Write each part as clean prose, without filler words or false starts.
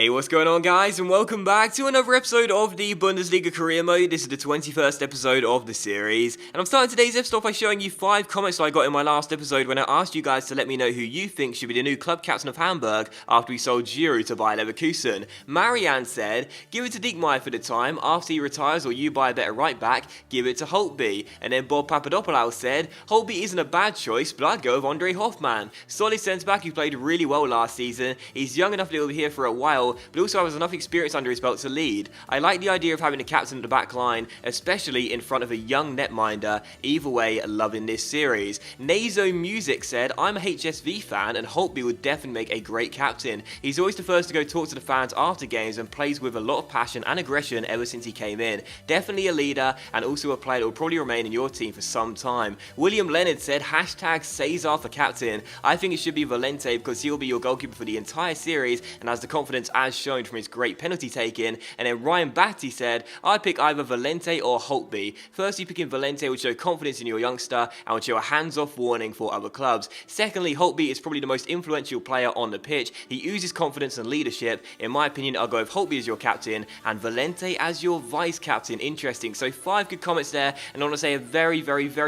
Hey, what's going on, guys, and welcome back to another episode of the Bundesliga Career Mode. This is the 21st episode of the series, and I'm starting today's episode off by showing you 5 comments that I got in my last episode when I asked you guys to let me know who you think should be the new club captain of Hamburg after we sold Giroud to Bayer Leverkusen. Marianne said, give it to Diekmeyer for the time, after he retires or you buy a better right back, give it to Holtby. And then Bob Papadopoulos said, Holtby isn't a bad choice, but I'd go with Andre Hoffmann. Solid centre-back who played really well last season. He's young enough to be here for a while, but also has enough experience under his belt to lead. I like the idea of having a captain at the back line, especially in front of a young netminder. Either way, loving this series. Nazo Music said, I'm a HSV fan and Holtby would definitely make a great captain. He's always the first to go talk to the fans after games and plays with a lot of passion and aggression ever since he came in. Definitely a leader and also a player that will probably remain in your team for some time. William Leonard said, hashtag Cesar for captain. I think it should be Valente because he'll be your goalkeeper for the entire series and has the confidence as shown from his great penalty taking. And then Ryan Batty said, I'd pick either Valente or Holtby. Firstly, picking Valente would show confidence in your youngster and would show a hands-off warning for other clubs. Secondly, Holtby is probably the most influential player on the pitch. He oozes confidence and leadership. In my opinion, I'll go with Holtby as your captain and Valente as your vice captain. Interesting. So 5 good comments there, and I want to say a very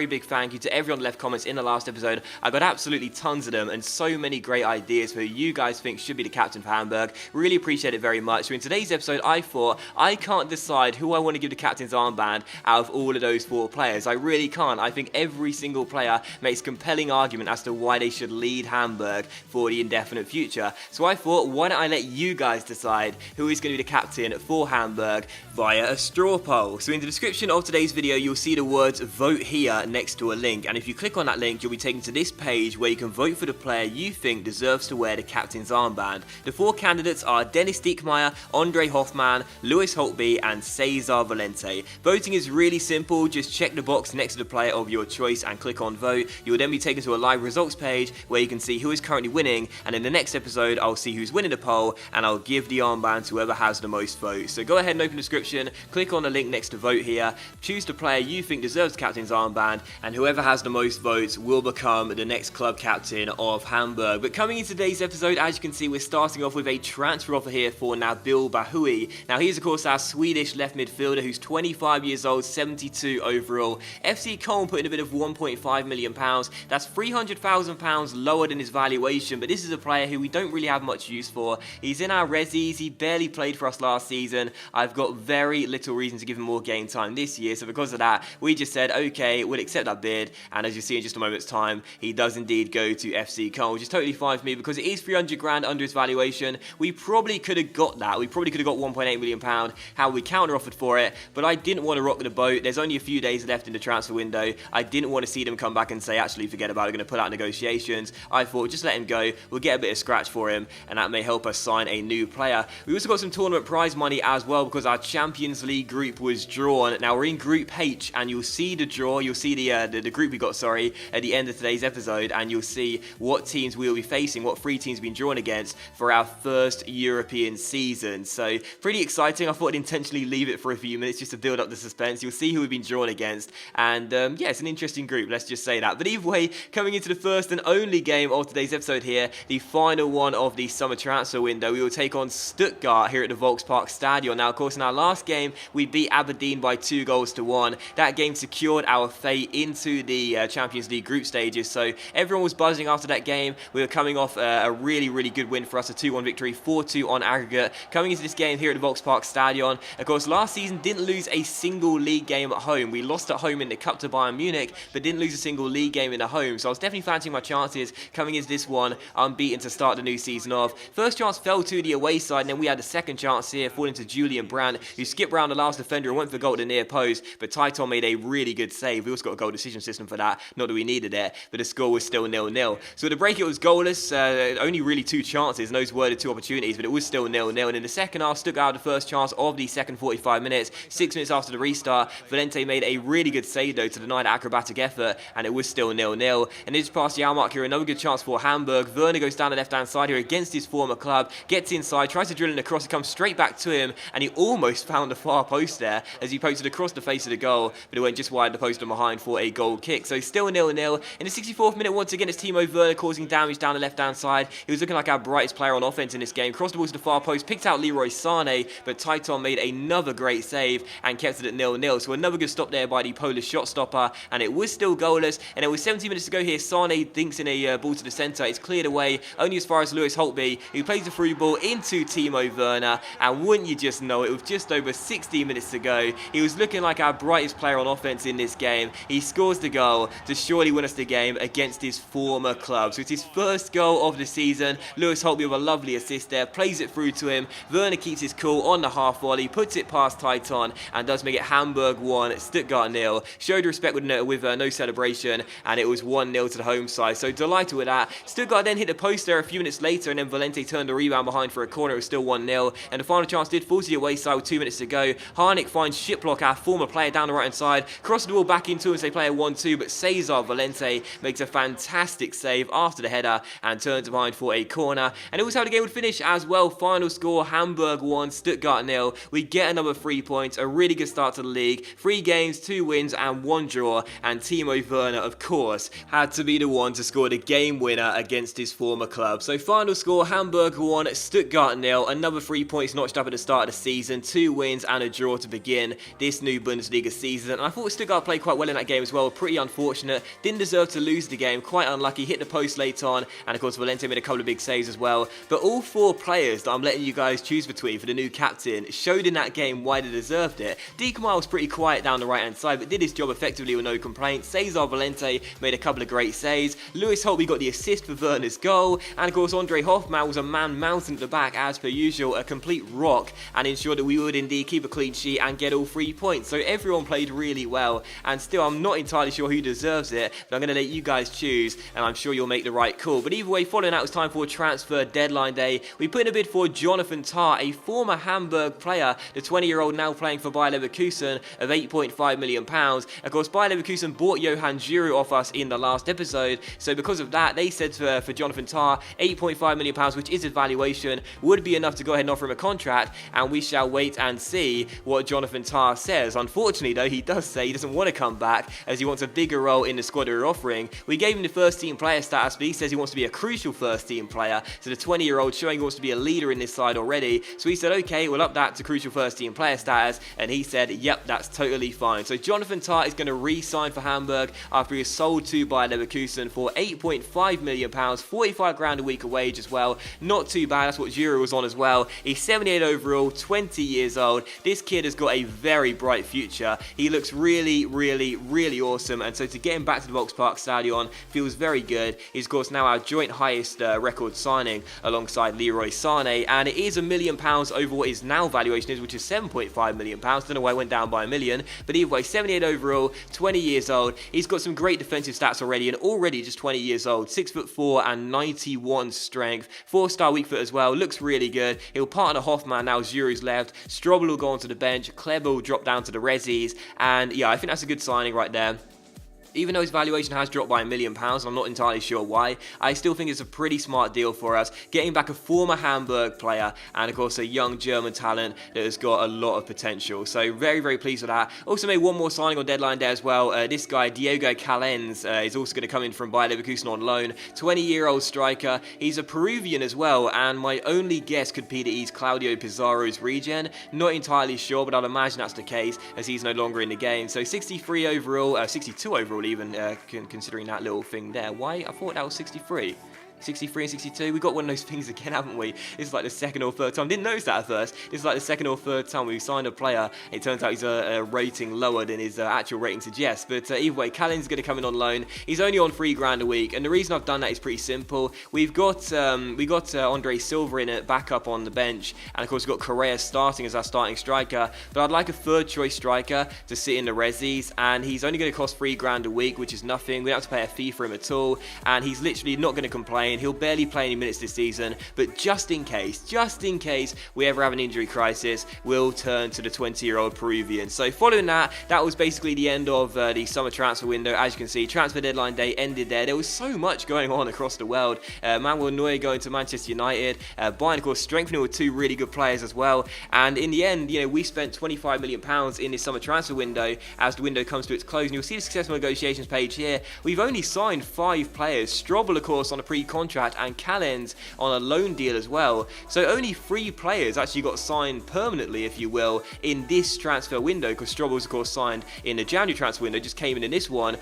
big thank you to everyone who left comments in the last episode. I got absolutely tons of them and so many great ideas for who you guys think should be the captain for Hamburg. Really appreciate it very much. So in today's episode, I thought I can't decide who I want to give the captain's armband out of all of those 4 players. I really can't. I think every single player makes a compelling argument as to why they should lead Hamburg for the indefinite future. So I thought, why don't I let you guys decide who is going to be the captain for Hamburg via a straw poll. So in the description of today's video, you'll see the words vote here next to a link. And if you click on that link, you'll be taken to this page where you can vote for the player you think deserves to wear the captain's armband. The 4 candidates are Dennis Diekmeyer, Andre Hoffmann, Lewis Holtby and Cesar Valente. Voting is really simple. Just check the box next to the player of your choice and click on vote. You will then be taken to a live results page where you can see who is currently winning, and in the next episode I'll see who's winning the poll and I'll give the armband to whoever has the most votes. So go ahead and open the description, click on the link next to vote here, choose the player you think deserves the captain's armband, and whoever has the most votes will become the next club captain of Hamburg. But coming into today's episode, as you can see, we're starting off with a transfer offer here for Nabil Bahoui. Now he's of course our Swedish left midfielder who's 25 years old, 72 overall. FC Köln put in a bid of £1.5 million. That's £300,000 lower than his valuation, but this is a player who we don't really have much use for. He's in our resis, he barely played for us last season. I've got very little reason to give him more game time this year, so because of that, we just said, okay, we'll accept that bid, and as you see in just a moment's time, he does indeed go to FC Köln, which is totally fine for me because it is 300 grand under his valuation. We probably could have got that. We probably could have got £1.8 million, how we counter offered for it, but I didn't want to rock the boat. There's only a few days left in the transfer window. I didn't want to see them come back and say, actually, forget about it, we're going to put out negotiations. I thought, just let him go. We'll get a bit of scratch for him, and that may help us sign a new player. We also got some tournament prize money as well because our Champions League group was drawn. Now we're in Group H, and you'll see the draw. You'll see the group we got, sorry, at the end of today's episode, and you'll see what teams we'll be facing, what 3 teams we've been drawn against for our first European season. So pretty exciting. I thought I'd intentionally leave it for a few minutes just to build up the suspense. You'll see who we've been drawn against, and yeah, it's an interesting group, let's just say that. But either way, coming into the first and only game of today's episode here, the final one of the summer transfer window, we will take on Stuttgart here at the Volkspark Stadion. Now, of course, in our last game, we beat Aberdeen by 2-1. That game secured our fate into the Champions League group stages, so everyone was buzzing after that game. We were coming off a really good win for us, a 2-1 victory, 4-2 on aggregate. Coming into this game here at the Volkspark Stadion, of course, last season didn't lose a single league game at home. We lost at home in the Cup to Bayern Munich, but didn't lose a single league game in the home, so I was definitely fancying my chances coming into this one unbeaten to start the new season off. First chance fell to the away side, and then we had the second chance here falling to Julian Brandt, who skipped round the last defender and went for goal at the near post, but Titon made a really good save. We also got a goal decision system for that, not that we needed it, but the score was still 0-0. So at the break it was goalless, only really 2 chances, and those were the 2 opportunities, but it was still 0-0. And in the second half, Stuttgart had the first chance of the second 45 minutes. 6 minutes after the restart, Valente made a really good save though to deny the acrobatic effort, and it was still 0-0. And this past Jalmark here, another good chance for Hamburg. Werner goes down the left hand side here against his former club, gets inside, tries to drill in across, it comes straight back to him, and he almost found the far post there as he poked it across the face of the goal, but it went just wide the post and behind for a goal kick. So still 0-0. In the 64th minute, once again, it's Timo Werner causing damage down the left hand side. He was looking like our brightest player on offense in this game. Crossed the ball towards the far post, picked out Leroy Sané, but Titon made another great save and kept it at 0-0. So another good stop there by the Polish shot stopper, and it was still goalless. And there was 17 minutes to go here. Sané thinks in a ball to the centre. It's cleared away only as far as Lewis Holtby, who plays the through ball into Timo Werner. And wouldn't you just know it, with just over 16 minutes to go, he was looking like our brightest player on offense in this game. He scores the goal to surely win us the game against his former club. So it's his first goal of the season. Lewis Holtby with a lovely assist there, plays it through to him. Werner keeps his cool on the half volley, puts it past Titon, and does make it Hamburg 1, Stuttgart 0. Showed respect with no celebration, and it was 1-0 to the home side. So delighted with that. Stuttgart then hit the post there a few minutes later, and then Valente turned the rebound behind for a corner. It was still 1-0, and the final chance did fall to the away side with 2 minutes to go. Harnik finds Shiplock, our former player, down the right hand side, crosses the ball back into him as they play a 1-2, but Cesar Valente makes a fantastic save after the header and turns it behind for a corner. And it was how the game would finish as well. Final score, Hamburg 1, Stuttgart 0. We get another 3 points, a really good start to the league. 3 games, 2 wins and 1 draw, and Timo Werner, of course, had to be the one to score the game winner against his former club. So final score, Hamburg 1, Stuttgart 0. Another 3 points notched up at the start of the season, 2 wins and a draw to begin this new Bundesliga season. And I thought Stuttgart played quite well in that game as well. Pretty unfortunate, didn't deserve to lose the game, quite unlucky, hit the post late on, and of course Valente made a couple of big saves as well. But all 4 players that I'm letting you guys choose between for the new captain showed in that game why they deserved it. Diekmar was pretty quiet down the right hand side, but did his job effectively with no complaints. Cesar Valente made a couple of great saves. Lewis Holtby got the assist for Werner's goal, and of course Andre Hoffmann was a man mountain at the back as per usual, a complete rock, and ensured that we would indeed keep a clean sheet and get all 3 points. So everyone played really well, and still I'm not entirely sure who deserves it, but I'm going to let you guys choose, and I'm sure you'll make the right call. But either way, following that was time for transfer deadline day. We put in a bid for Jonathan Tah, a former Hamburg player, the 20-year-old now playing for Bayer Leverkusen, of £8.5 million. Of course, Bayer Leverkusen bought Johan Giroud off us in the last episode, so because of that, they said for Jonathan Tah, £8.5 million, which is his valuation, would be enough to go ahead and offer him a contract, and we shall wait and see what Jonathan Tah says. Unfortunately, though, he does say he doesn't want to come back, as he wants a bigger role in the squad we're offering. We gave him the first team player status, but he says he wants to be a crucial first team player, so the 20-year-old showing he wants to be a leader in this side already. So he said, okay, we'll up that to crucial first team player status, and he said, yep, that's totally fine. So Jonathan Tah is going to re-sign for Hamburg after he was sold to Bayer Leverkusen for £8.5 million, 45 grand a week a wage as well. Not too bad, that's what Giroud was on as well. He's 78 overall, 20 years old. This kid has got a very bright future. He looks really, really, really awesome, and so to get him back to the Volkspark Stadion feels very good. He's of course now our joint highest record signing alongside Leroy Sané, and it is £1 million over what his now valuation is, which is £7.5 million. Don't know why it went down by $1 million, but either way, 78 overall, 20 years old. He's got some great defensive stats already, and already just 20 years old, 6'4" and 91 strength, 4-star weak foot as well. Looks really good. He'll partner Hoffmann now. Giroud's left. Strobel will go onto the bench. Kleber will drop down to the resis, and yeah, I think that's a good signing right there. Even though his valuation has dropped by £1 million, I'm not entirely sure why, I still think it's a pretty smart deal for us, getting back a former Hamburg player and of course a young German talent that has got a lot of potential. So very, very pleased with that. Also made one more signing on deadline day as well. This guy, Diego Calens, is also going to come in from Bayer Leverkusen on loan. 20-year-old striker. He's a Peruvian as well, and my only guess could be that he's Claudio Pizarro's regen. Not entirely sure, but I'd imagine that's the case as he's no longer in the game. So 63 overall, 62 overall even, considering that little thing there. Why? I thought that was 63. 63 and 62, we got one of those things again, haven't we? This is like the second or third time. Didn't notice that at first. This is like the second or third time we've signed a player. It turns out he's a rating lower than his actual rating suggests. But either way, Callen's going to come in on loan. He's only on £3 grand a week, and the reason I've done that is pretty simple. We've got Andre Silva in at backup on the bench, and of course we've got Correa starting as our starting striker. But I'd like a third choice striker to sit in the resis, and he's only going to cost £3 grand a week, which is nothing. We don't have to pay a fee for him at all, and he's literally not going to complain. He'll barely play any minutes this season, but just in case we ever have an injury crisis, we'll turn to the 20-year-old Peruvian. So following that was basically the end of the summer transfer window. As you can see, transfer deadline day ended there. There was so much going on across the world. Manuel Neuer going to Manchester United, Bayern of course strengthening with 2 really good players as well, and in the end, we spent £25 million in this summer transfer window as the window comes to its close, and you'll see the successful negotiations page here. We've only signed 5 players. Strobel of course on a pre-contract contract, and Callens on a loan deal as well. So only 3 players actually got signed permanently, if you will, in this transfer window, because Strobel was of course signed in the January transfer window, just came in this one.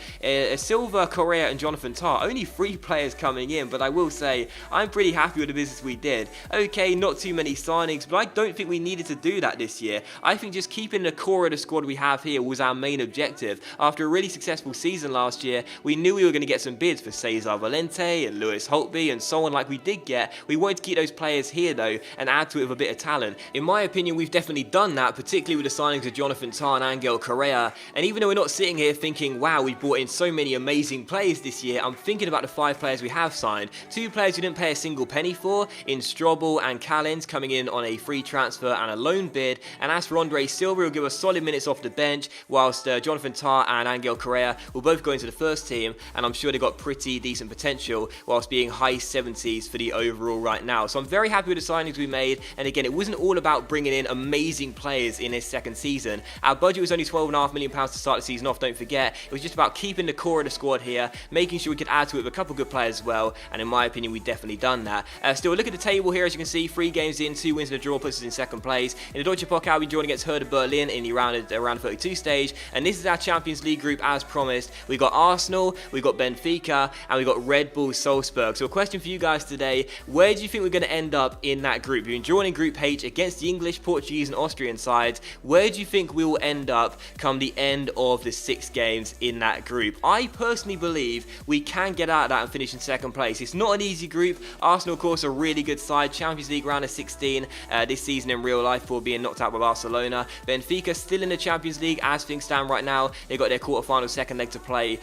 Silva, Correa and Jonathan Tah, only 3 players coming in, but I will say I'm pretty happy with the business we did. Okay, not too many signings, but I don't think we needed to do that this year. I think just keeping the core of the squad we have here was our main objective. After a really successful season last year, we knew we were going to get some bids for Cesar Valente and Lewis Holtby and so on like we did get. We wanted to keep those players here though and add to it with a bit of talent. In my opinion, we've definitely done that, particularly with the signings of Jonathan Tah and Angel Correa. And even though we're not sitting here thinking, wow, we brought in so many amazing players this year, I'm thinking about the 5 players we have signed. 2 players we didn't pay a single penny for, in Strobel and Callens, coming in on a free transfer and a loan bid. And as for Andre Silva, he'll give us solid minutes off the bench, whilst Jonathan Tah and Angel Correa will both go into the first team, and I'm sure they got pretty decent potential, whilst being high 70s for the overall right now. So I'm very happy with the signings we made, and again, it wasn't all about bringing in amazing players in his second season. Our budget was only £12.5 million to start the season off, don't forget. It was just about keeping the core of the squad here, making sure we could add to it with a couple good players as well, and in my opinion, we've definitely done that. Still, look at the table here, as you can see, 3 games in, 2 wins and a draw puts us in second place. In the Deutsche Pokal, we drawn against Hertha Berlin in the round 32 stage, and this is our Champions League group as promised. We got Arsenal, we got Benfica, and we got Red Bull Salzburg. So a question for you guys today, where do you think we're going to end up in that group? You've been drawn in Group H against the English, Portuguese and Austrian sides. Where do you think we will end up come the end of the 6 games in that group? I personally believe we can get out of that and finish in second place. It's not an easy group. Arsenal, of course, a really good side. Champions League round of 16 this season in real life for being knocked out by Barcelona. Benfica still in the Champions League as things stand right now. They got their quarter-final second leg to play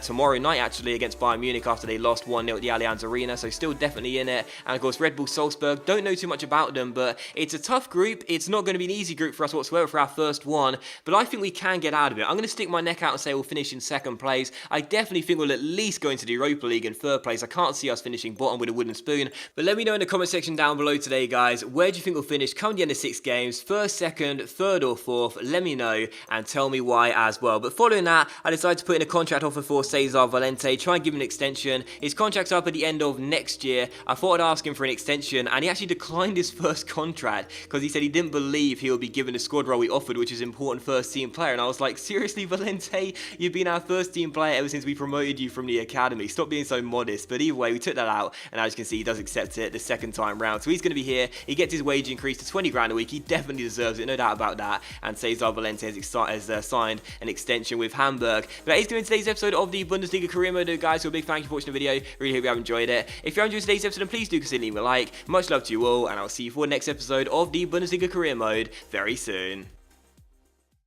tomorrow night actually against Bayern Munich after they lost 1-0 at the Allianz Arena, so still definitely in it. And of course Red Bull Salzburg, don't know too much about them, but it's a tough group. It's not going to be an easy group for us whatsoever for our first one, but I think we can get out of it. I'm going to stick my neck out and say we'll finish in second place. I definitely think we'll at least go into the Europa League in third place. I can't see us finishing bottom with a wooden spoon, but let me know in the comment section down below today, guys, where do you think we'll finish come the end of 6 games, first, second, third or fourth? Let me know and tell me why as well. But following that, I decided to put in a contract offer for Cesar Valente, try and give him an extension. His contract's up at the end of next year. I thought I'd ask him for an extension, and he actually declined his first contract because he said he didn't believe he would be given the squad role we offered, which is important first team player. And I was like, seriously, Valente? You've been our first team player ever since we promoted you from the academy. Stop being so modest. But either way, we took that out, and as you can see, he does accept it the second time round. So he's going to be here. He gets his wage increased to 20 grand a week. He definitely deserves it, no doubt about that. And Cesar Valente has signed an extension with Hamburg. But that is doing today's episode of the Bundesliga Career Mode, guys. So a big thank you for watching the video. Really hope you have enjoyed it. If you have enjoyed today's episode, then please do consider leaving a like. Much love to you all, and I'll see you for the next episode of the Bundesliga Career Mode very soon.